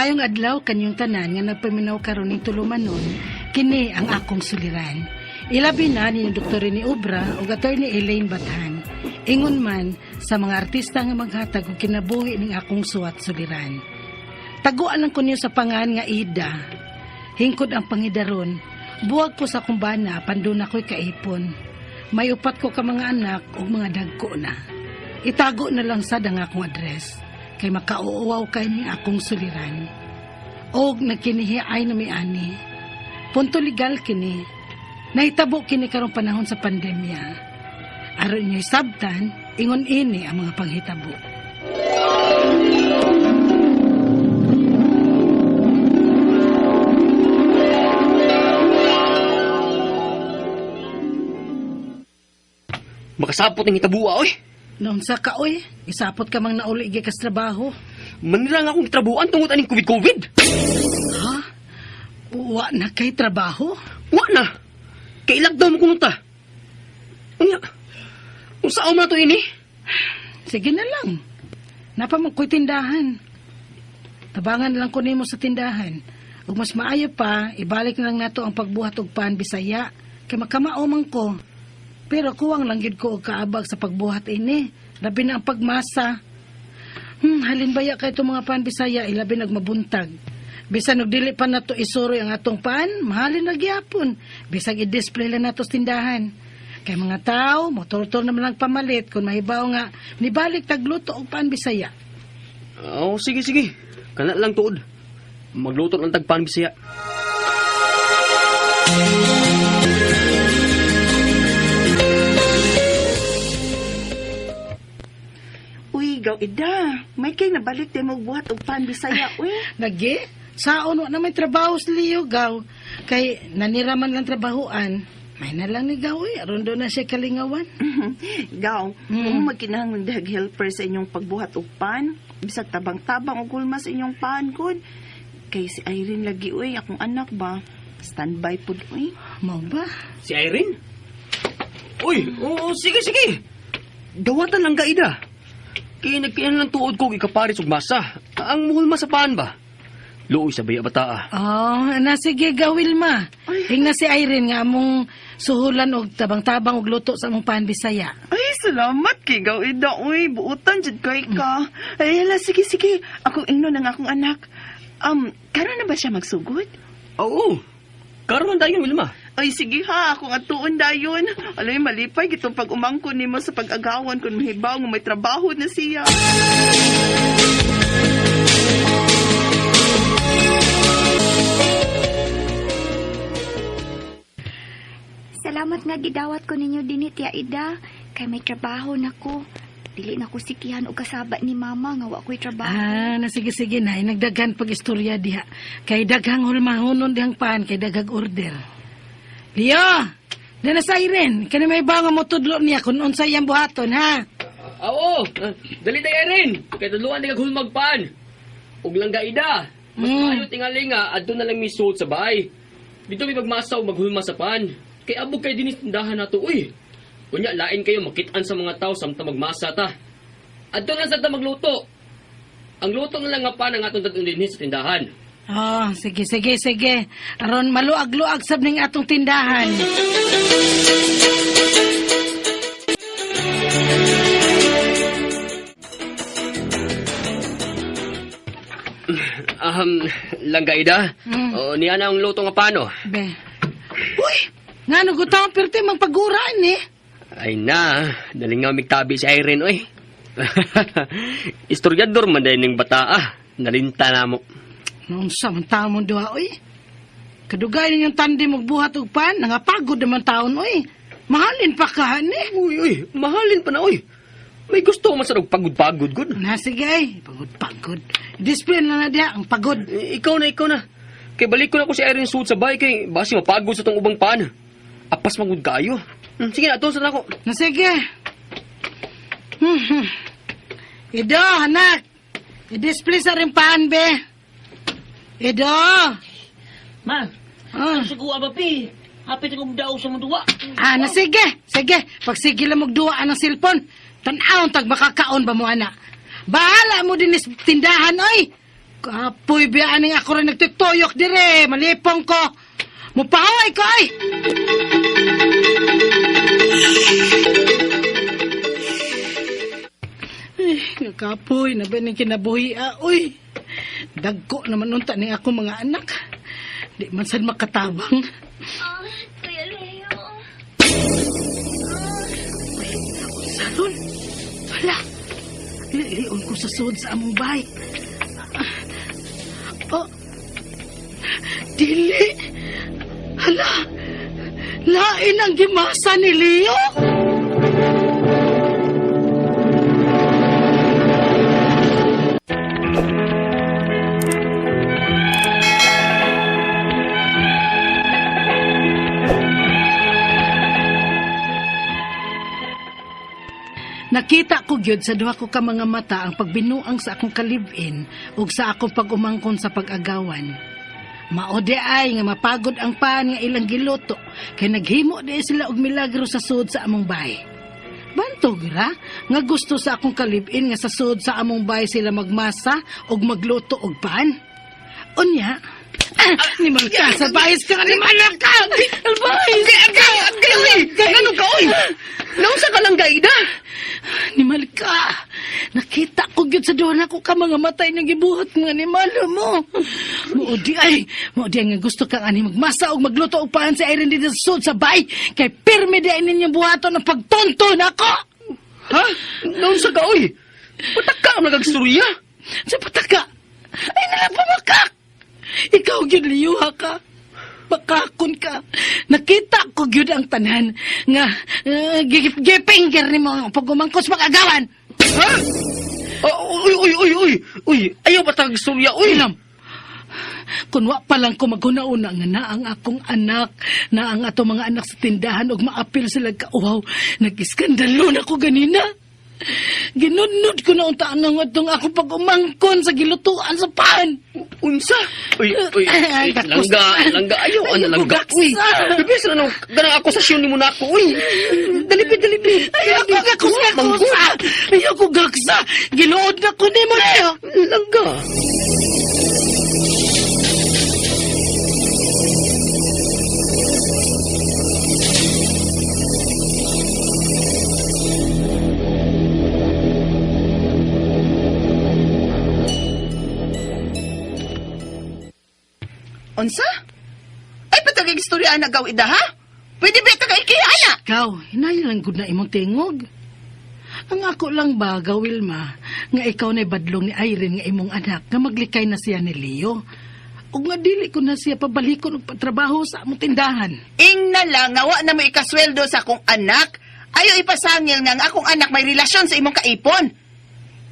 Maayong adlaw kanyong tanan nga nagpaminaw karon ning tulumanon, kini ang akong suliran. Ilabi na ni Dr. ni Obra ug Attorney Elaine Bathan. Ingon man sa mga artista nga maghatag og kinabuhi ning akong suwat suliran. Taguan lang ko niyo sa pangan nga Ida. Hingkod ang pangidaron. Buwag po sa kumbana pandun ako'y kaipon. May upat ko ka mga anak ug mga dagko na. Itago na lang sad ang akong address kay makauuwaw kay ni akong suliran. Og nagkinihiay na may ani. Punto legal kini. Nahitabo kini karong panahon sa pandemya. Aron nyo'y sabtan, ingon ini ang mga panghitabo. Makasapot ng itabuwa, oy. Noon sa kaoy, isapot ka mang nauli gikas trabaho. Manira nga akong trabuhan tungod aning COVID-COVID. Ha? Wa na kay trabaho? Wa na. Kailag daw mo kumunta. Unya, kung saan mo na to ini? Sige na lang. Napamagkoy tindahan. Tabangan lang ko nimo sa tindahan. Ug mas maayo pa, ibalik na lang nato ang pagbuhat og pan Bisaya. Kay makamao man ko. Pero kuwang lang gid ko og kaabag sa pagbuhat ini. Labi na ang pagmasa. Halinbaya kay itong mga pan Bisaya, ilabi nagmabuntag. Bisan og dili pa nato isuroy ang atong pan, mahalin na gyapon. Bisag i-display lang nato sa tindahan. Kay mga tao, motor-tor naman lang pamalit kung mahibaw nga nibalik tagluto og pan Bisaya. Oh, sige. Kana lang tuod. Magluto ng tagpan Bisaya. Uy, gaw ida. May kay nabalik din mo buhat og pan Bisaya, uy. Lagi? Saon wa na may trabaho sa liyo, gaw. Kay naniraman lang trabahoan. May na lang ni gaw, aron doon na siya kalingawan. Gaw, kung magkinahanglan dag helper sa inyong pagbuhat og pan, bisag tabang-tabang og gulma sa inyong pan kun. Kay si Irene lagi, uy, akong anak ba? Standby pud, uy. Mau ba? Si Irene? Uy, oo, sige. Dawatan lang ka, Ida. Kaya nagkian lang tuod ko ikaparis og masa. Ang muhulma sa paan ba? Luoy sa baya bata. Oh, sige gawil ma. Hingna si Irene nga among suhulan og tabang-tabang og luto sa among pan Bisaya. Ay, salamat kay gaw ida, uy. Buutan jud kay ka. Ay, hala, sige. Akong ingno ng akong anak. Karon na ba siya magsugod? Oo. Karon tayo, Wilma. Ay, sige ha, akong atuon dayon. Alay, malipay gitong pag-umangkon nimo sa pag-agawan kung mahibaw nga may trabaho na siya. Salamat nga gidawat ko ninyo dinit ya Ida. Kay may trabaho na ko. Dili na ko sikihan o kasaba ni mama nga wa ko'y trabaho. Sige na. Nagdagan pag-istorya diha. Kay daghang hulmahonon dihang pan, kay daghang order. Leo! Dana sa Irene. Kani may ba nga motudlo niya kung unsay iyang buhaton, ha? Oo. Dali tayo, Irene. Kaya tuluan di kaghulmagpaan. Ug lang ga, Ida. Mas maayo tingali nga, adto na lang misuot sa bahay. Dito may magmasa o maghulma sa pan. Kay abog kay dinis tindahan nato, uy. Kunya, lain kayo makitaan sa mga tao samta magmasa ta. Adto na sa ta magluto. Ang luto na lang nga pa ng atong tatong dinis sa tindahan. Oh, sige. Aron maluag-luag sab ning atong tindahan. Langga, Ida. O, niya na ang luto nga pano. Be. Uy! Nga nagutang pirti magpaguraan eh. Ay na, daling nga migtabi si Irene, oy. Istoryador man dahil ng bata, nalinta na mo. Noong sa man tao mo doha, oy. Kadugay ninyong tandi magbuhat og pan, nangapagod naman taon, oy. Mahalin pa ka, eh. Uy, mahalin pa na, oy. May gusto man sa pagod-pagod, good. Sige, ay. Pagod. Display na diha, ang pagod. Ikaw na. Kay balik ko na ko si Irene suot sa bahay, kay basi mapagod sa tong ubang pan. Apas magud kayo. Sige na, sa ako. Sige. Ido, anak. I-display sa rin paan, be. Ido. Ma, siguro ba, Pi? Hapit akong daw sa mga duwa. Sige. Pag sige lang magduwa ang cellphone, tanaw tag makakaon ba mo, anak? Bahala mo din is tindahan, oy. Kapoy, biyaaning ako rin nagtutoyok dire. Malipong ko. Mupahaway ko ay! Kapoy, nabi ni kinabuhi. Uy, dagko naman unta ni ako mga anak. Di man sad makatabang. Kuya Leo. Salon. Wala. Lion ko sa sud sa among bahay. Oh. Dili. Hala. Lain ang gimasa ni Leo. Nakita ko gyud sa duha ko ka mga mata ang pagbinuang sa akong kalibin ug sa akong pag-umangkon sa pag-agawan. Maode ay nga mapagod ang pan nga ilang giluto kay naghimo di sila og milagro sa sud sa among bahay. Bantog ra nga gusto sa akong kalibin nga sa sud sa among bahay sila magmasa og magluto og pan. Unya, ni ka sa bayis ka ni manak ka. Bayis ka. Ganun ka, oy! Nausa ka lang, Gaida! Ni Malika, nakita ko gyud sa doon ako ka mga matay na gibuhat nga ni Malo mo. Maudi ay nga gusto kang ani magmasa og magluto og paan sa Irene dito sa sud sa bay. Kay pirmi di ninyong buhaton ng pagtonto nako. Ha? Nausa ka, oy! Patak ka ang nagagsturya! Sa pataka, ay nalapamakak. Ikaw gyud liyuha ka. Bakakon ka. Nakita ko gyud ang tanan nga gipinger ni mo pag-umangkos mag-agawan. Ha? Uy! Ayaw ba tagsturya, uy! Ilam. Kunwa pa lang ko maguna-una nga na ang akong anak, na ang ato mga anak sa tindahan og maapil sila kauhaw. Nag-iskandalo na ko ganina. Ginunod ko na untaan ng atong ako pag-umangkon sa gilutuan sa pan. Unsa? Uy, langga, ayaw, langga. Uy, gaksa. bibis na nung ganang akusasyon ni mo na ako, uy. Dalipid. Ayaw ko gaksa. Ayaw ko gaksa. Ginuod na ko ni mo na. Langga. Unsa? Ay, patagig istorya na gaw ida, ha? Pwede ba ito kaikiyana? Ikaw, hinayalan gud na imong tingog. Ang ako lang ba, Wilma, nga ikaw na badlong ni Irene nga imong anak, nga maglikay na siya ni Leo. O nga dili ko na siya pabalikon og patrabaho sa among tindahan. Ing na lang, nga wa na mo ikasweldo sa akong anak. Ayaw ipasangil nga ang akong anak may relasyon sa imong kaipon.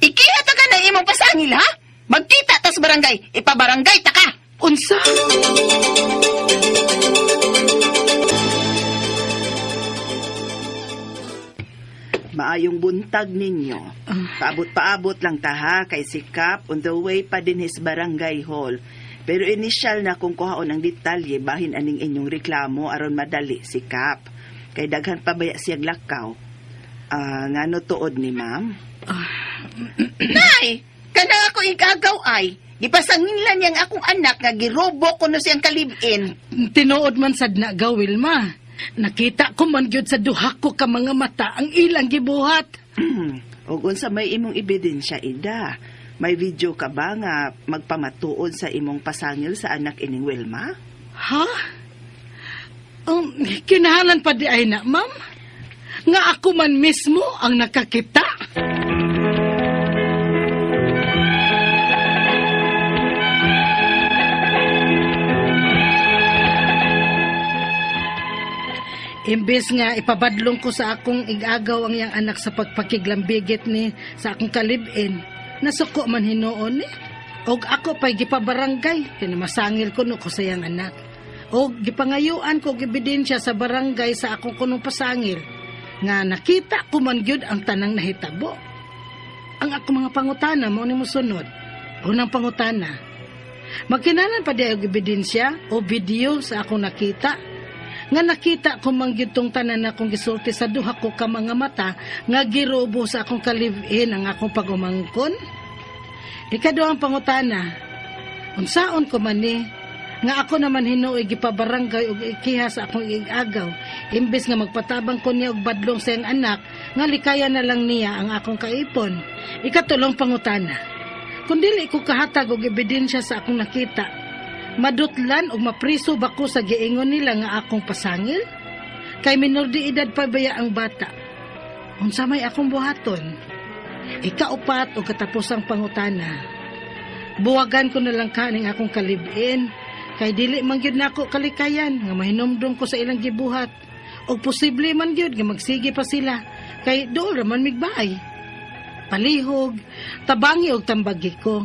Ikiha ta ka na imong pasangil, ha? Magkita tas barangay, ipabarangay ta ka. Unsa? Maayong buntag ninyo. Paabot-paabot lang ta ha, kay sikap on the way pa din his barangay hall. Pero inisyal na kung kuhaon ang detalye bahin aning inyong reklamo aron madali sikap. Kay daghan pa baya siyag lakaw. Ngano tuod ni ma'am? Nay! Kana ako igagaw ay. Gipasangilan niyang akong anak nga girobo ko no siyang kalibin. Tinuod man sad na Wilma. Nakita ko man gyud sa duha ko ka mga mata ang ilang gibuhat. O unsa may imong ebidensya ida? May video ka ba nga magpamatuod sa imong pasangil sa anak ining Wilma? Ha? Kinahalan pa di ay na, ma'am? Nga ako man mismo ang nakakita. Imbes nga ipabadlong ko sa akong igagaw ang yang anak sa pagpakiglambigit ni sa akong kalibin, nasuko man hinuon ni. Og ako pa'y gipabarangay, kinamasangil ko no ko sa yang anak. Og gipangayuan ko ebidensya sa barangay sa akong kunong pasangil, nga nakita ko man gyud ang tanang nahitabo. Ang ako mga pangutana mo ni musunod. Unang pangutana, magkinalan pa di og ebidensya o video sa akong nakita, nga nakita ko mangyutong tanan na akong gisulti sa duha ko ka mga mata nga girobo sa akong kalibin ang akong pag-umangkon. Ikaduhang pangutana, Unsaon ko man ni, nga ako naman hinuoy gipabarangay og ikiha sa akong igagaw, imbes nga magpatabang ko niya og badlong sa iyang anak, nga likaya na lang niya ang akong kaipon. Ikatulong pangutana, kung dili ko kahatag og ebidensya sa akong nakita, madutlan og mapriso ba ko sa giingon nila nga akong pasangil? Kay minor de edad pa baya ang bata. Unsa may akong buhaton? Ikaupat o katapusang pangutana, buwagan ko na lang kaning akong kalibin, kay dili man gyud nako kalikayan nga mahinumdum ko sa ilang gibuhat, og posible man gyud nga magsige pa sila, kay dool ra man migbaay. Palihog, tabangi og tambagi ko.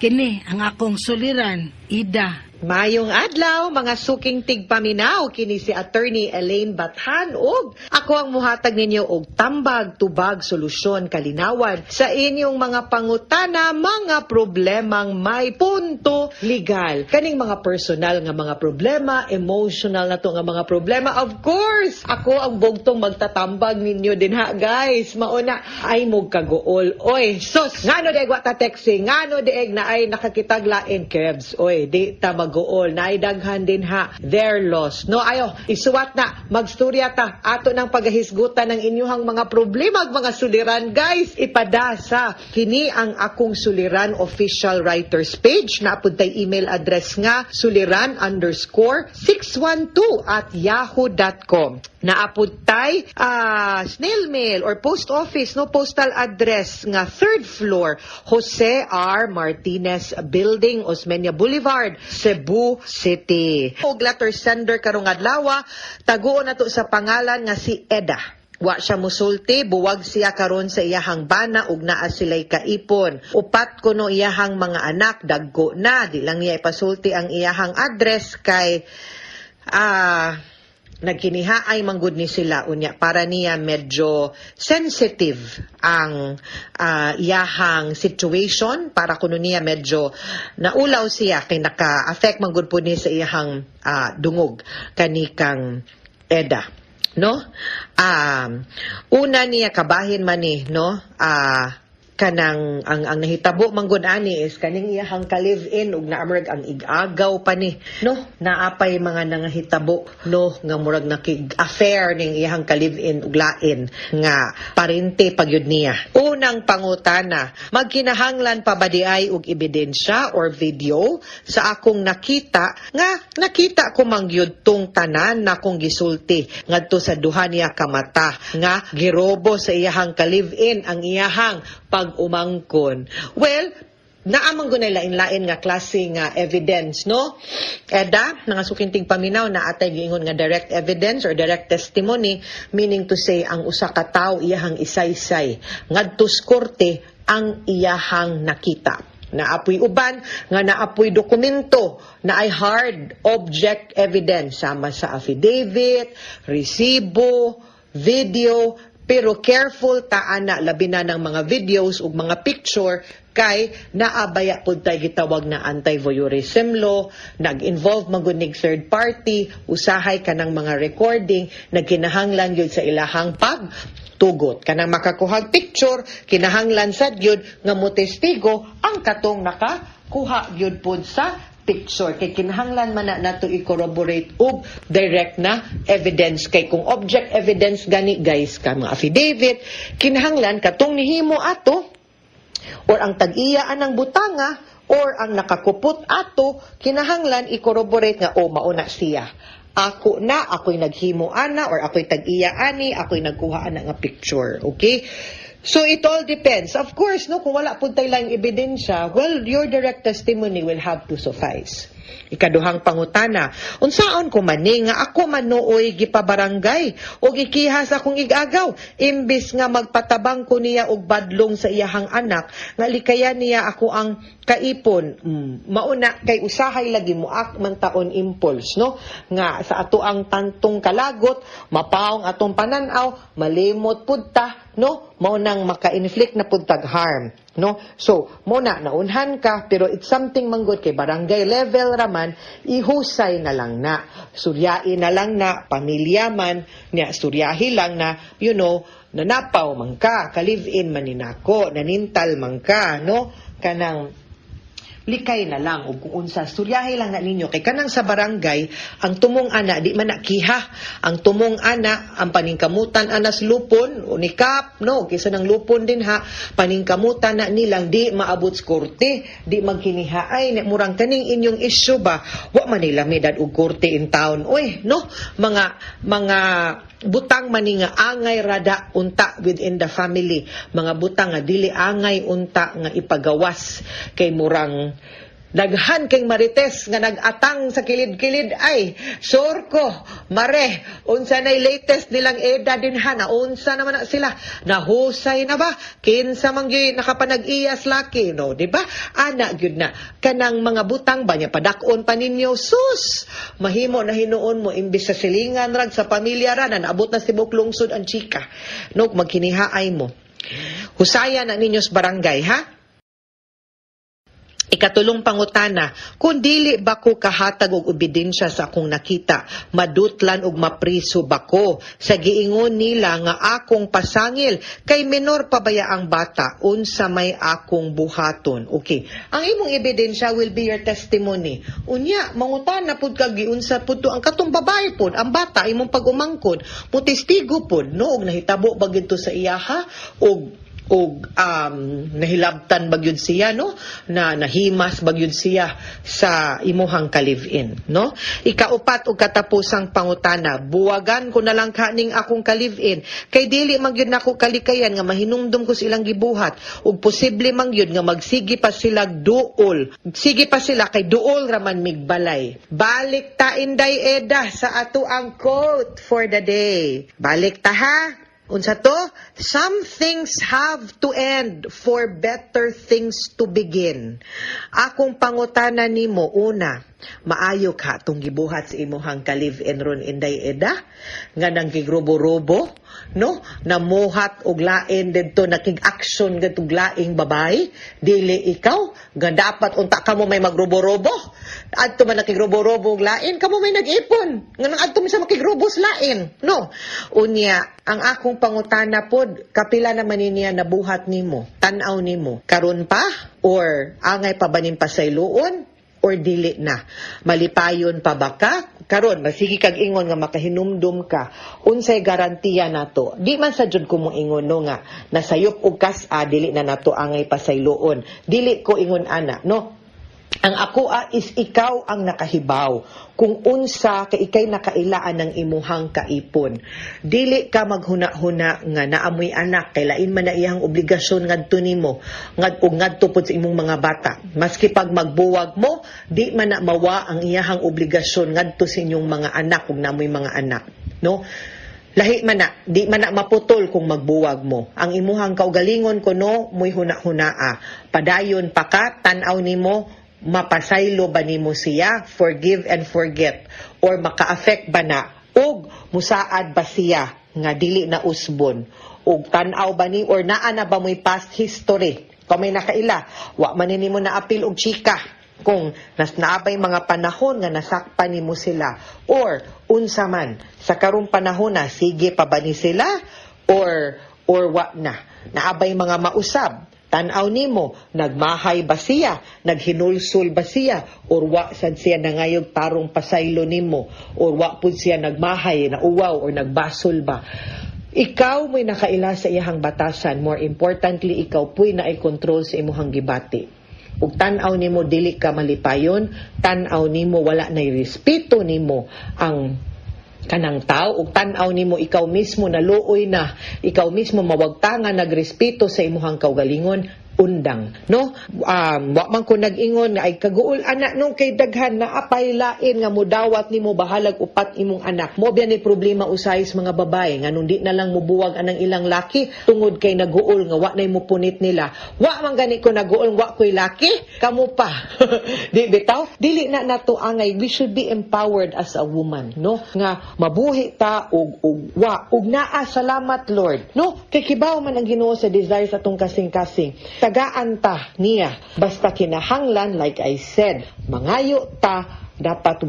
Kini ang akong suliran, Ida. Mayong adlaw, mga suking tigpaminaw, kini si Attorney Elaine Bathan ug ako ang muhatag ninyo og tambag, tubag, solusyon, kalinawan sa inyong mga pangutana, mga problemang may punto legal. Kaning mga personal nga mga problema, emotional na to nga mga problema, of course, ako ang bugtong magtatambag ninyo din ha, guys. Mauna, ay mog kagool. Oy, sus, ngano deeg wata texting, ngano deeg na ay nakakitaglain, Kebs. Oy, di ta gool, naidaghan din ha, their loss. No, ayo, isuwat na, magstorya ta, ato ng paghisgutan ng inyuhang mga problema, mga suliran, guys, ipadasa. Kini ang akong suliran official writers page, naapod tay email address nga, suliran_612@yahoo.com. Naapod tay snail mail or post office, no, postal address nga 3rd floor, Jose R. Martinez Building, Osmeña Boulevard, Cebu City. Og letter sender karong adlaw, taguon nato sa pangalan nga si Eda. Wa siya musulti, buwag siya karon sa iyahang bana ug naa sila'y kaipon. Upat kuno iyahang mga anak, dagko na, di lang niya ipasulti ang iyahang address kay nagkinihaay manggod ni sila unya, para niya medyo sensitive ang iyahang situation, para kuno niya medyo naulaw siya kay naka-affect manggod po ni sa iyahang dungog kanikang Eda, no. Una niya kabahin man ni, no, kanang ang nahitabo manggod ani is kaning iyahang ka-live-in ug naamrag ang igagaw pa ni, no, naapay mga nangahitabo, no, nga murag nakig-affair ning iyahang ka-live-in ug lain nga parente pagyud niya. Unang pangutana, magkinahanglan pa ba diay og ebidensya or video sa akong nakita ko mangyud tong tanan na akong gisulti ngadto sa duha niya ka mata nga girobo sa iyahang ka-live-in ang iyahang pag-umangkon. Well, naamang gunay lain-lain nga klase nga evidence, no? Eda, nangasukinting paminaw na atay giingon nga direct evidence or direct testimony, meaning to say ang usa ka tawo iyahang isaysay ngadto sa korte ang iyahang nakita. Naapoy uban nga naapoy dokumento na ay hard object evidence sama sa affidavit, resibo, video. Pero careful ta ana labi na ng mga videos ug mga picture kay naabaya pud tay gitawag na anti-voyeurism law, nag-involve magunig third party, usahay kanang mga recording nagkinahanglan gyud sa ilahang pagtugot. Kanang makakuhag picture, kinahanglan sad gyud nga motestigo ang katong nakakuha gyud pud sa picture, kay kinahanglan man na nato i-corroborate og direct na evidence. Kay kung object evidence gani, guys, ka mga affidavit, kinahanglan katong nihimo ato or ang tag-iyaan ng butanga or ang nakakupot ato, kinahanglan i-corroborate nga mauna siya. Ako'y naghimo ana or ako'y tag-iya ani, ako'y nagkuha ana nga picture. Okay? So it all depends. Of course, no, kung wala pud tay laing ebidensya, well, your direct testimony will have to suffice. Ikaduhang pangutana, unsaon ko man ni nga ako manuoy gipabarangay o gikihas akong igagaw, imbis nga magpatabang ko niya og badlong sa iyahang anak, nga likaya niya ako ang kaipon. Mauna kay usahay lagi mo man taon impulse, no, nga sa ato ang tantong kalagot, mapaong atong pananaw, malimot pud ta, no, maunang maka-inflict na pud tag harm, no. So muna naunhan ka, pero it's something manggod kay barangay level raman, ihusay na lang na, suryain na lang na, pamilya man niya, suryahi lang na, you know, nanapaw man ka, ka-live-in man ninako, nanintal man ka, no, kanang likay na lang ug kung unsa suryahay lang na ninyo kay kanang sa barangay ang tumong ana di man nakiha ang tumong ana ang paningkamutan anas lupon o nikap no kisa nang lupon din ha paningkamutan na nilang di maabot sa korte di magkinihaay ni murang kaning inyong issue ba wa man nila medad og korte in town oy no mga butang maninga angay rada unta within the family mga butang nga dili angay unta nga ipagawas kay murang daghan kay marites nga nagatang sa kilid-kilid ay sure ko mare unsa nay latest nilang eda din ha na unsa naman na sila nahusay na ba kinsa man gyud nakapanag-iyas laki no di ba ana gyud na kanang mga butang ba nya padak-on pa ninyo sus mahimo na hinuon mo imbis sa silingan rag sa pamilya ra na naabot na sa tibok lungsod ang chika no magkinihaay mo husaya na ninyo sa barangay ha. Ikatulong pangutana, kung dili ba ko kahatag og ebidensya sa akong nakita, madutlan og mapriso ba ko sa giingon nila nga akong pasangil kay menor pa baya ang bata unsa may akong buhaton. Okay. Ang imong ebidensya will be your testimony. Unya, mangutana pud kag giunsa pud to ang katong babae pud, ang bata imong pag-umangkon, mo testigo pud no og nahitabo ba gid to sa iyaha og nahilabtan bagyud siya no na nahimas bagyud siya sa imuhang ka-live-in no ikaupat og katapusang pangutana buwagan ko na lang kaning akong ka-live-in kay dili man gyud nako kalikayan nga mahinumdum ko silang gibuhat ug posible man gyud nga magsige pa sila duol sige pa sila kay duol ra man migbalay balik ta inday eda sa ato ang quote for the day balik ta ha. Unsa to? Some things have to end for better things to begin. Akong pangutana nimo una, maayo ka tong gibuhat sa imuhang ka-live-in ron inday eda nga nang kigrubo-rubo no namuhat og lain didto nakig-action gadtong laing babae dili ikaw nga dapat unta kamo may magrubo-rubo adto man nakigrubo-rubo og lain kamo may nag-ipon nga nang adto mi sa makigrubo sa lain no unya ang akong pangutana pod kapila naman niya nabuhat nimo tan-aw nimo karon pa or angay pa banin pasayloon or dili na malipayon pa ba ka karon masigi kag ingon nga makahinumdum ka unsay garantiya nato di man sa jud ko mo ingon no nga nasayop og kas-a dili na nato angay pasayloon dili ko ingon ana no ang ako is ikaw ang nakahibaw kung unsa kay ikay nakailaan ng imuhang kaipon dili ka maghuna-huna nga naamoy anak kay lain man na iyang obligasyon ngadto nimo ngadto pud sa imong mga bata maski pag magbuwag mo di man na mawa ang iyang obligasyon ngadto sa inyong mga anak ug naamoy mga anak no lahi man na, di man na maputol kung magbuwag mo. Ang imuhang kaugalingon ko no, muy huna-hunaa. Padayon pa ka, tanaw nimo, mapasaylo ba nimo siya, forgive and forget, or maka-affect ba na, og musaad ba siya, nga dili na usbon, og tanaw ba ni, or naa na ba mo'y past history, kung may nakaila, wa man nimo na apil og chika, kung naabay mga panahon nga nasakpan nimo sila, or unsa man, sa karong panahon na, sige pa ba ni sila, or wa na, naabay mga mausab, tanaw nimo, nagmahay ba siya, naghinulsul ba siya, or wa sad siya nangayog tarong pasaylo nimo, or wa pud siya nagmahay, nauwaw, or nagbasol ba. Ikaw mo'y nakaila sa iyahang batasan, more importantly, ikaw po'y na-control sa imuhang gibati. Ug tanaw nimo, dili ka malipayon, tanaw nimo, wala na'y respeto nimo ang kanang tao ug tan-aw nimo ikaw mismo naluoy na ikaw mismo mawagtangan nagrespeto sa imuhang kaugalingon undang no wa man ko nag-ingon nga ay kaguol anak nung kay daghan na apay lain nga mudawat nimo bahalag upat imong anak mo biyan ni problema usay sa mga babae nga nung di na lang mubuwag anang ilang laki tungod kay naguol nga wa nay mo punit nila wa man gani ko naguol wa koy laki kamo pa di bitaw dili na nato angay we should be empowered as a woman no nga mabuhi ta og naa salamat Lord no kay kibaw man ang Ginoo sa desire sa atong kasing-kasing tagaan ta niya basta kinahanglan like I said mangayo ta dapat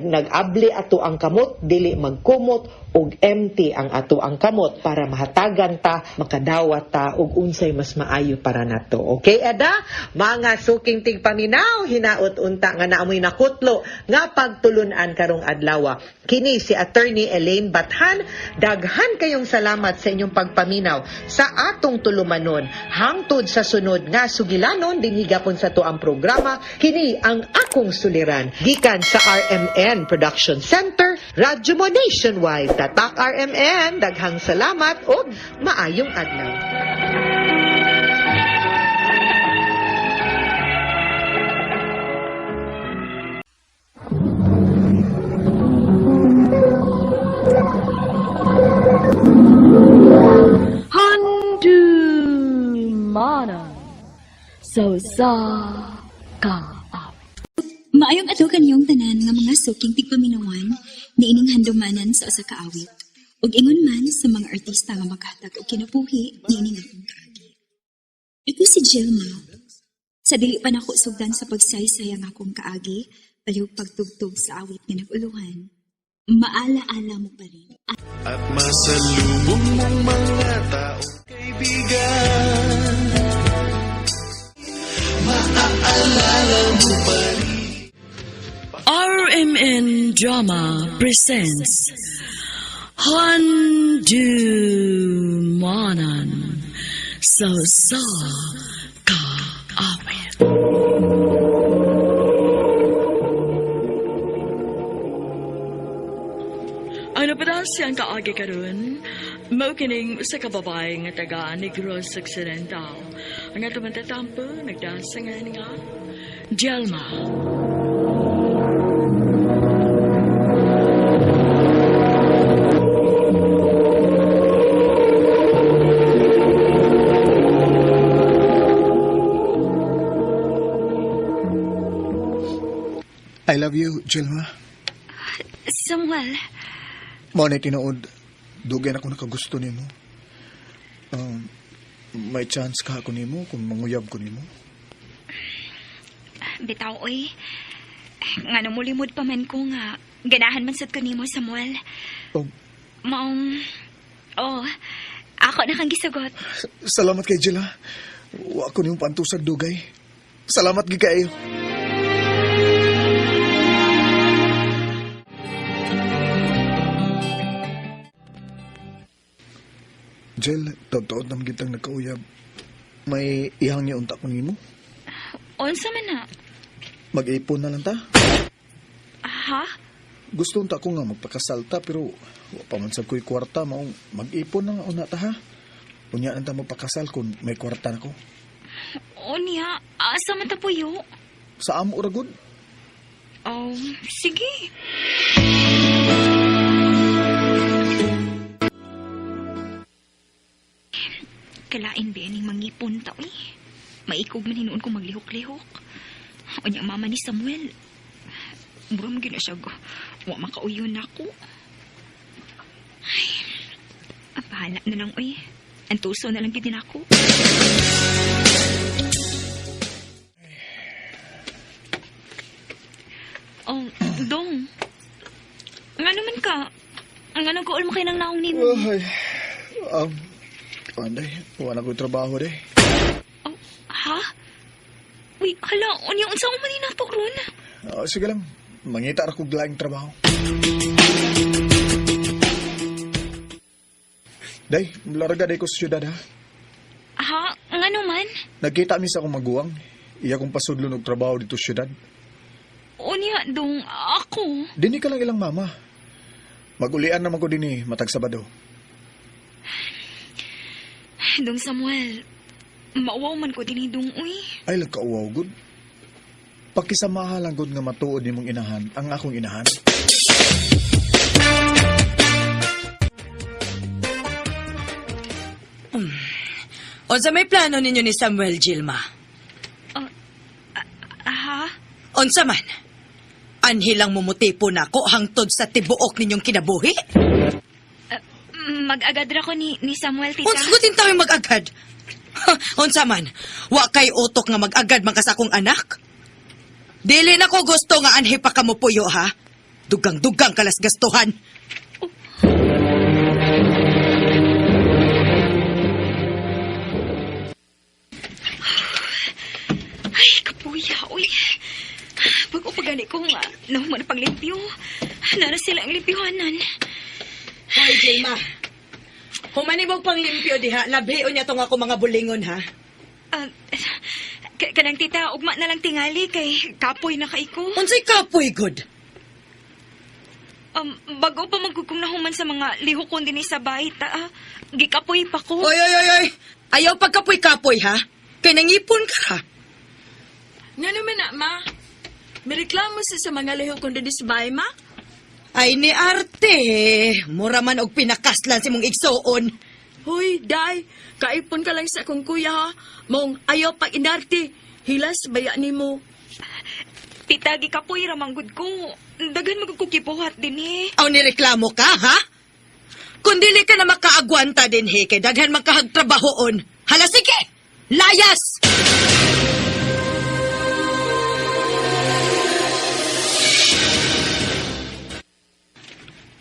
nag-abli ato ang kamot, dili magkumot og empty ang ato ang kamot para mahatagan ta, makadawat ta og unsay mas maayo para nato. Okay, Eda? Mga suking tigpaminaw, hinaot unta nga naamoy nakutlo nga pagtulunan karong adlaw. Kini si Attorney Elaine Bathan. Daghan kayong salamat sa inyong pagpaminaw sa atong tulumanon. Hangtod sa sunod nga sugilanon dinhi gapon sa to ang programa, kini ang akong suliran. Gikan sa RMN Production Center, Radyo Mo Nationwide. Tatak RMN, daghang salamat ug maayong adlaw. Mana so sa ka. Maayong adlaw kaniyong tanan nga mga suking tigpaminawan ni ining handumanan sa usa ka awit. Ug ingon man sa mga artista nga maghatag og kinabuhi ni ining akong kaagi. Ako si Jelma. Sa dili pa nako sugdan sa pagsaysay ang akong kaagi, palihog pagtugtog sa awit nga nag-uluhan. Maala-ala mo pa rin. At masalubong mong mga taong kaibigan, maaalala mo pa rin. RMN Drama presents Handumanan so sa ka awit. Ano pa daw siyang kaagi karon? Maukining sa kababay nga taga Negros Occidental. Ang ato matatampo, nagdasangan nga Jelma. I love you, Jelma. Samuel, Mao na tinuod, dugay ako nakagusto nimo. May chance ka ako nimo kung manguyab ko nimo. bitaw oy. Nga namulimod pa man ko nga ganahan man sad ko nimo, Samuel. Oh, Maong, ako na kang gisugot. salamat kay Jela. Wa ko nimo pantusag dugay. Salamat gi kayo. Jel, taod-taod naman kitang nagkauyab. May ihang niya unta ko nimo. Unsa man na? Mag-ipon na lang ta. Ha? Gusto unta ko nga magpakasalta pero wa pa man sad ko'y kwarta maong mag-ipon na nga una ta ha. Unya nang ta magpakasal kung may kwarta na ko. Unya, asa man ta puyo? Sa amo ra gud. Oh, sige. Kalain ba yaning mangipon ta, uy? Maikog man hinuon ko maglihok-lihok. Unya mama ni Samuel. Mura mo gina siya. Wa makauyon ako. Ay, bahala na lang, uy. Antuso na lang gidin ako. Oh, Dong. Nga naman ka. Ang anong kaul mo kayo ng naong nimo? Ay, panday, wala ko'y trabaho de. Oh, ha? Uy, hala, unya unsa ko man to ron? Sige lang, mangita ra kog laing trabaho. Day, larga day ko sa syudad ha. Ha? Nga naman? Nagkita mi sa akong maguwang. Iya kong pasudlo og trabaho dito sa syudad. Unya, Dong, ako. Dini ka lang ilang mama. Magulian naman ko din matag Sabado. Dong Samuel, mauwaw man ko din Dong, uy. Ay, lang kauwaw, good. Pakisamahan lang, good, nga matuod ni mong inahan, ang akong inahan. Unsa may plano ninyo ni Samuel, Jilma? Ha? Unsa man? Anhilang mumutipo na ko hangtod sa tibuok ninyong kinabuhi? Mag-agad ra ko ni Samuel, tita. Unsa ko tintawing mag-agad? Unsa man? Wa kay utok nga mag-agad man ka sa akong anak? Dili na ko gusto nga anhi pa kamo puyo, ha? Dugang-dugang kalas gastuhan. Ay, kapuya, uy. Bago pagani ko nga, nahuman na paglimpyo. Nara sila ang limpyohanan. Hoy, Jema. Humanibog pang limpyo diha. Labhion niya tong ako mga bulingon, ha? Ah, kanang tita, ugma na lang tingali kay kapoy na kay ko. Unsay kapoy, good? Bago pa magkukong nahuman sa mga lihokon din sa bahay, gikapoy pa ko. Oy, oy, oy, oy. Ayaw pagkapoy-kapoy, ha? Kay nangipon ka, ha? Nga naman na, ma. May reklamo sa mga liho kong din sa bahay, ma? Ay, ni Arte. Mura man og pinakaslan si mong igsoon. Hoy, day. Kaipon ka lang sa akong kuya, ha? Mong ayaw pag inarte. Hilas baya ni mo. Tita, gikapoy ramanggod ko. Dagan magkukipuhat din eh. Aw, nireklamo ka, ha? Kung dili ka na makaagwanta din, he, kay daghan magkahagtrabahoon. Hala, sige! Layas!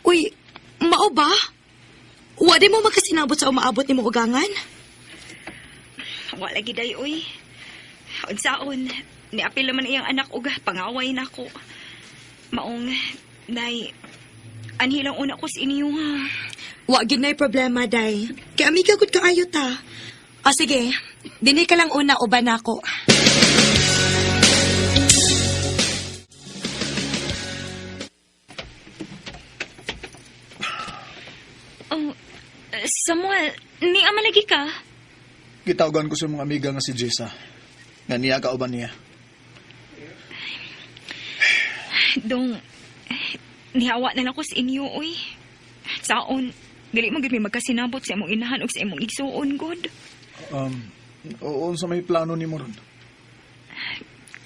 Uy, mao ba? Wadi mo magkasinabot sa umaabot ni mo ugangan? Wala giday, uy. Unsaon, niapil naman iyang anak uga, pangaway na ko. Maong, nay, anhilang una ko sa inyo, ha? Wa gid nay problema, day. Kay amiga gud kaayo ta. O sige, dinhi ka lang una uban ako. Oh, Samuel, ni ama lagi ka? Gitawagan ko sa mga amiga nga si Jessa. Nga niya ka uban niya. Dong, nihawa na lang ko sa inyo, uy. Saon, dili mo gid may magkasinabot sa imong inahan o sa imong igsuon, God. Oo, sa may plano ni mo ron.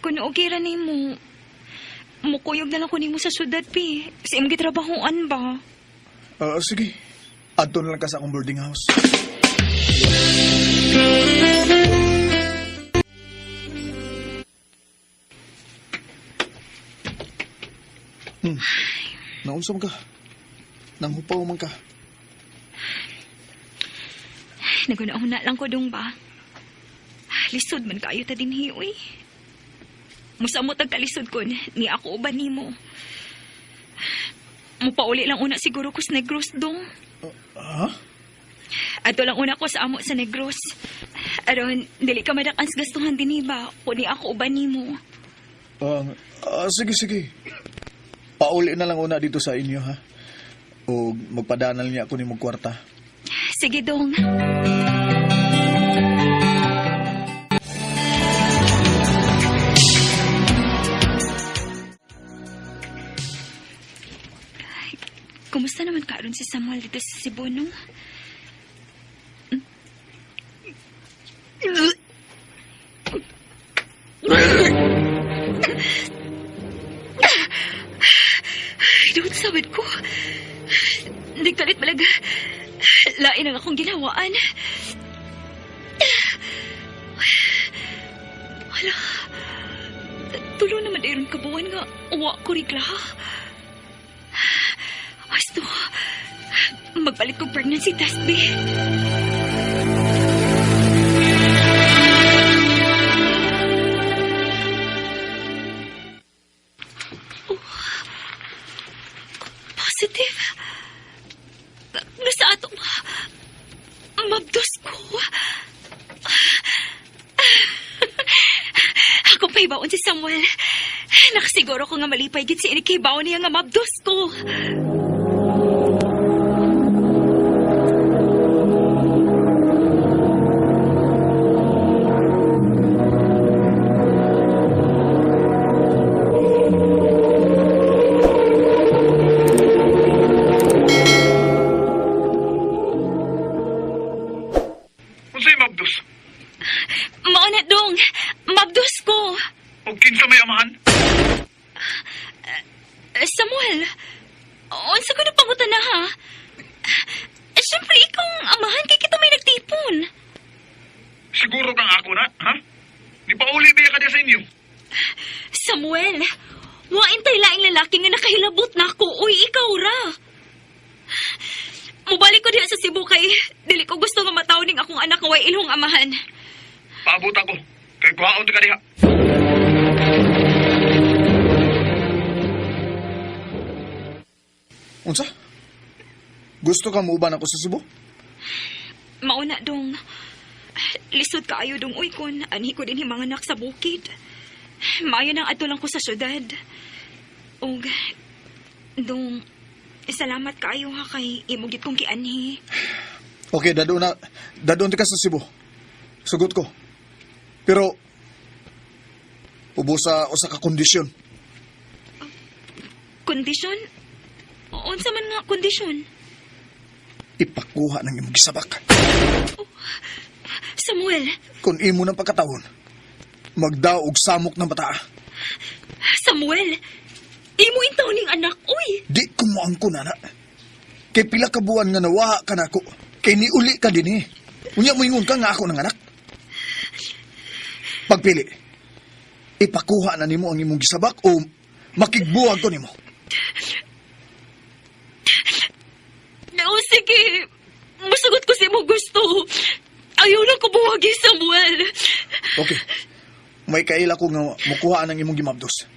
Kung okay ra nimo, mukuyog na lang ko nimo sa syudad, pi. Sa imong gitrabahoan ba? Sige. Adto na lang ka sa akong boarding house. Naunsa man ka? Nanghupaw man ka? Naguna-una lang ko dong ba? Lisod man kayo ta din hiyoy. Musamot ang kalisod ko ni ako uban nimo. Mupauli lang una siguro ko sa Negros dong. Ha? Ato lang una ko sa amo sa Negros. Aron, dili ka madakans gastuhan din ba? Kuni ako uban nimo. Sige. Pauli na lang una dito sa inyo, ha? O magpadanal niya ako ni mong kwarta. Sige dong. Kumusta naman karon si Samuel dito sa Cebu, no? Doon sabit ko. Hindi kalit malaga. Lain ang akong ginawaan. Hala. Tulo naman dayron kabuan nga. Uwa ko rigla. Basto. Magpalit kong pregnancy test, be. Positive. Nasa atong mabdos ko. Ako pa ibaon si Samuel. Nakasiguro ko nga malipay gid si inikibaon niya nga mabdos ko. Mauna dong, mabdos ko. O kinsa may amahan? Samuel, unsa ko na pangutan na ha? Siyempre, ikaw ang amahan kay kita may nagtipon. Siguro kang ako na, ha? Di pa uli biya ka diya sa inyo. Samuel, waintay laing lalaki nga nakahilabot na ako. Uy, ikaw ra. Mubalik ko diha sa Cebu kay dili ko gusto nga mataw ning akong anak nga way ilhong amahan. Paabot ako. Kay kuhaon ka diha. Unsa? Gusto ka muuban ako sa Cebu? Mauna dong. Lisod kaayo dong uy kun ani ko din mga anak sa bukid. Maayo nang adto lang ko sa syudad. Og dong salamat kaayo ha kay imugit kong kianhi. Okay, dadun ka sa Cebu. Sugot ko. Pero, ubusa usa ka kondisyon. Kondisyon? Unsa man nga kondisyon? Ipakuha ng imong gisabak. Samuel, Kung imo ng pagkatawon, magdaog samok ng bata. Samuel, imo intaw ning anak, uy. Di ko mo ang kunana. Kay pila ka buwan nga nawa ka nako. Kay niuli ka din eh. Unya mo ingon ka nga ako ng anak. Pagpili, ipakuha na nimo ang imong gisabak o makigbuwag ko nimo. O sige, masagot ko si mo gusto. Ayaw lang ko buwagi, Samuel. Okay. May kaila ko nga mukuha ang imong gimabdos.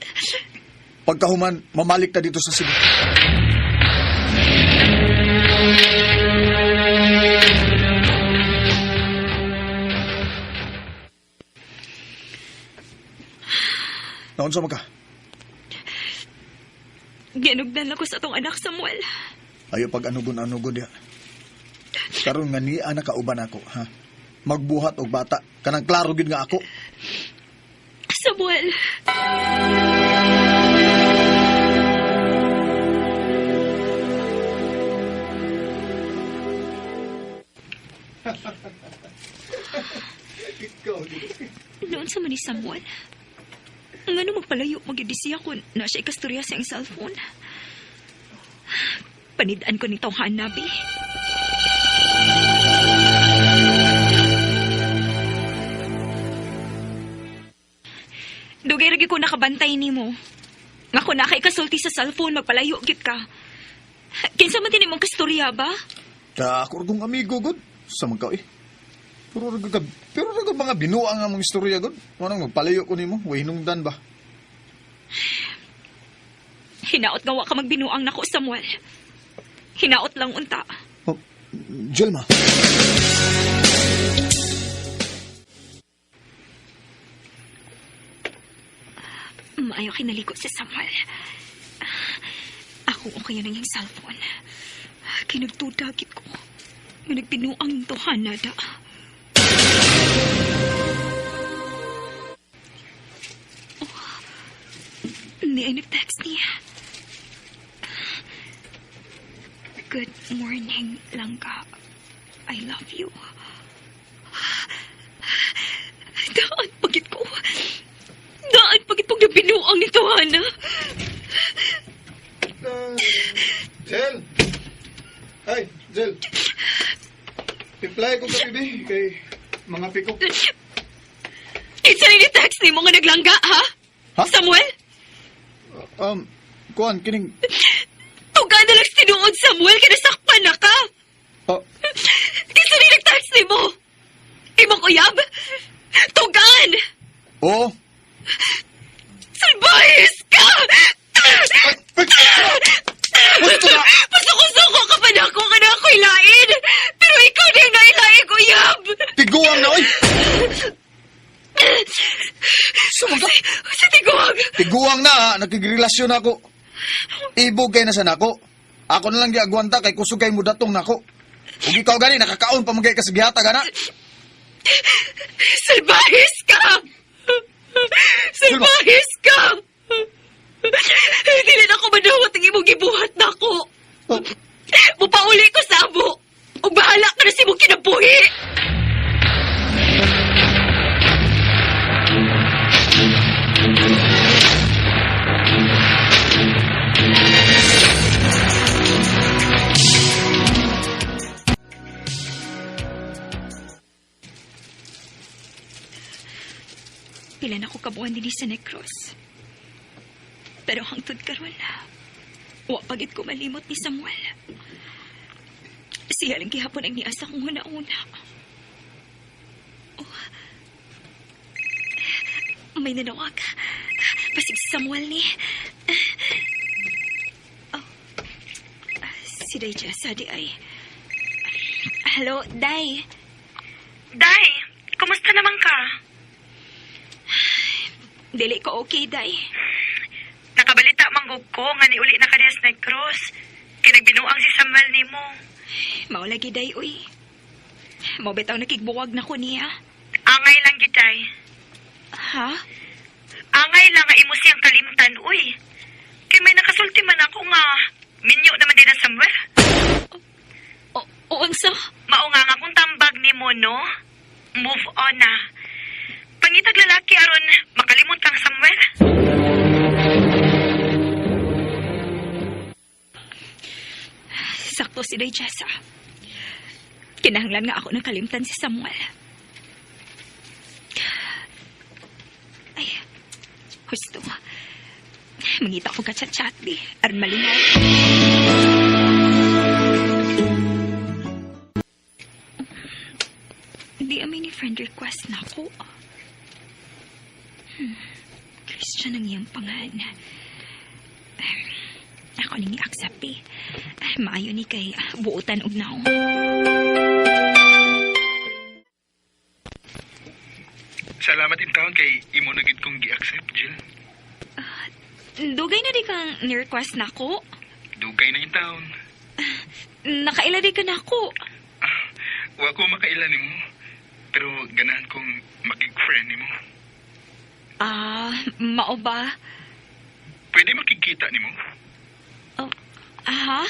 Pagkahuman, mamalik ta dito sa Cebu. Naunsa ka? Ginugdan ako sa tong anak, Samuel. Ayo pag anugon diha. Karon nga ni anak kauban ako, ha? Magbuhat og bata, kanang klaro gid nga ako. Samuel. Noon sa man ni Samuel. Ngano magpalayo magidisiya ko na siya ikastorya sa iyang cellphone. Panidaan ko nitong hanabi. Dugay ragi ko nakabantay nimo. Nga ko na kay kasulti sa cellphone magpalayo gid ka. Kinsa man din imong kastorya ba? Ka ako kong amigo gud sa magkaw eh. Pero ragag mga binuang nga mong istorya gud. Manang magpalayo ko nimo, way hinungdan ba? Hinaot nga wa ka magbinuang nako, Samuel. Hinaot lang unta. Oh, Jelma. Maayo kinaliko si Samuel. Ako o kaya nang yung cellphone. Kinagtudagit ko. Nga nagbinuang yung tuhanada. Hindi ay nag-text niya. Good morning, Langga. I love you. Daan pagit ko. Daan pagit kong nabinuang ni Tuhana. Jel! Ay, Jel. Reply ko sa bibi kay mga pikok. Isa rin ni-text ni mo nga naglangga, ha? Ha? Samuel? Kuan, kining... Tuga na lang sinuod, Samuel, kinasakpan na ka. Isa rin nag-text ni mo. Imong uyab? Tugan! Oo. Salbahis ka! Pasuko-suko ka pa na ako ilain. Pero ikaw na yung nailain ko, Yab. Tiguang na, oy! Sumaga? Sa tiguang? Tiguang na, ha? Nakigrelasyon ako. Ibog kay na sa nako. Ako na lang giagwanta kay kusog kay mo datong nako. Ug ikaw gani, nakakaon pa magay kasagihata gana. Salbahis ka! Salbahis ka! Hindi na ako madawat ang imong gibuhat na ako. Mupauli ko sa amo. Ug bahala ka na si mong kinabuhi. Pila na ko kabuan din sa Negros. Pero hangtod karon, wa pagit ko malimot ni Samuel. Siya lang gihapon ang niasa kong una-una. Oh. May nanawag. Pasig si Samuel ni. Oh. Si Day Jessa, di ay. Hello, Day. Day, kumusta naman ka? Dili ko okay, Day. Nakabalita manggog ko nga niuli na kaniyas na cross. Kinagbinuang si Samuel nimo. Mao lagi, Day, uy. Mao bitaw nakigbuwag na ko niya. Angay lang giday. Ha? Angay lang nga imo siyang kalimtan, uy. Kay may nakasulti man ako nga minyo naman din na Samuel. O unsa? Mao nga nga kung tambag nimo, no? Move on na. Pangitag lalaki aron makalimot kang Samuel. Sakto si Day Jessa. Kinahanglan nga ako nakalimtan si Samuel. Ay, gusto. Mangita ko ka chat-chat di. Aron malingaw. Di amin ni friend request na ako. Christian ang iyang pangalan. Ako ning i-accept eh. Maayo ni kay buutan og naong. Salamat in taon kay imo na gid kong gi-accept, Jill. Dugay na di kang ni-request na ako. Dugay na in taon. Nakaila di ka na ako. Wa ko makaila nimo. Pero ganahan kong makig-friend nimo. Mao ba? Pwede makikita nimo? Aha?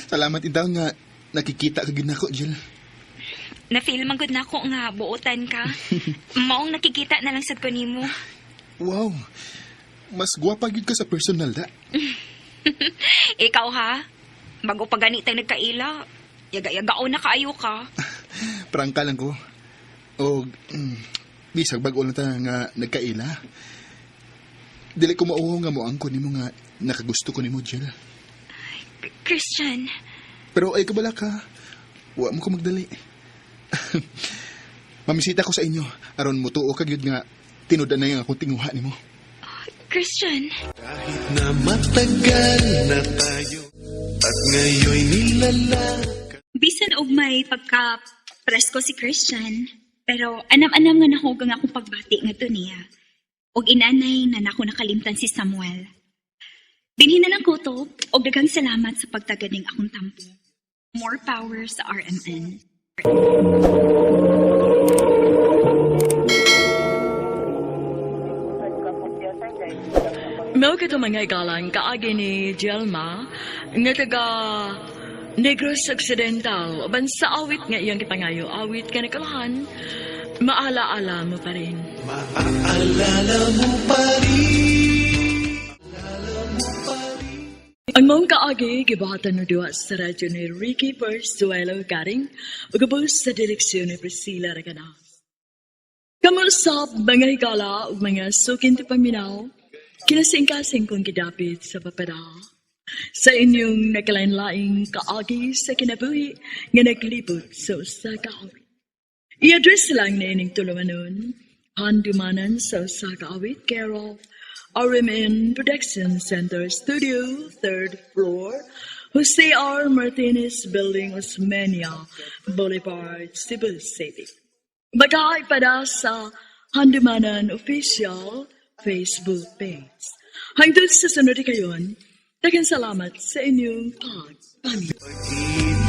Salamat itaw nga nakikita ka gid nako, Jill. Na-feel man gud nako nga buutan ka. Maong nakikita na lang sad ko nimo. Wow. Mas gwapa gid ka sa personal da. Ikaw ha? Bago pa ganitang nagkaila, yaga-yagao na kaayo ka. Prangka lang ko. O bisag bag-o na ta nga nagkaila. Dili ko mauho nga mo angko nimo nga nakagusto ko nimo, Jill. Christian. Pero ay kabala ka. Wa mo ko magdali. Mamisita ko sa inyo aron mutuo ka gyud nga tinud-an na yung akong tinguha nimo. Christian. Kahit na matagal na tayo at ngayon nilalakad. Bisan og may pagka-presko si Christian, pero anam-anam nga nahugang akong pagbati nga to niya. Og inanay na nako nakalimtan si Samuel. Dinhi na lang ko to, og daghang salamat sa pagtagad ning akong tampo. More power sa RMN. Mao kita mga igalang kaagi ni Jelma nga taga Negros Occidental uban sa awit nga iyang gipangayo awit ka nakalahan maala-ala mo pa rin. Maaalala mo pa rin. Ang mong kaagi gibahatan no duwa sa radyo ni Ricky Persuelo Garing ug gabos sa direksyon ni Priscilla Ragana. Kamusta mga higala ug mga sukin ti paminaw kinasing-kasing kong gidapit sa papada. Sa inyong nagkalain-laing kaagi sa kinabuhi nga naglibot sa usa ka awit. I-address lang na ining tulumanon, handumanan sa usa ka awit, Carol, RMN Production Center Studio, 3rd floor, Jose R. Martinez Building, Osmeña, Boulevard, Cebu City. Bagay pada sa Handumanan Official Facebook page. Hangtod sa sunod kayon, daghang salamat sa inyong pagpamilya.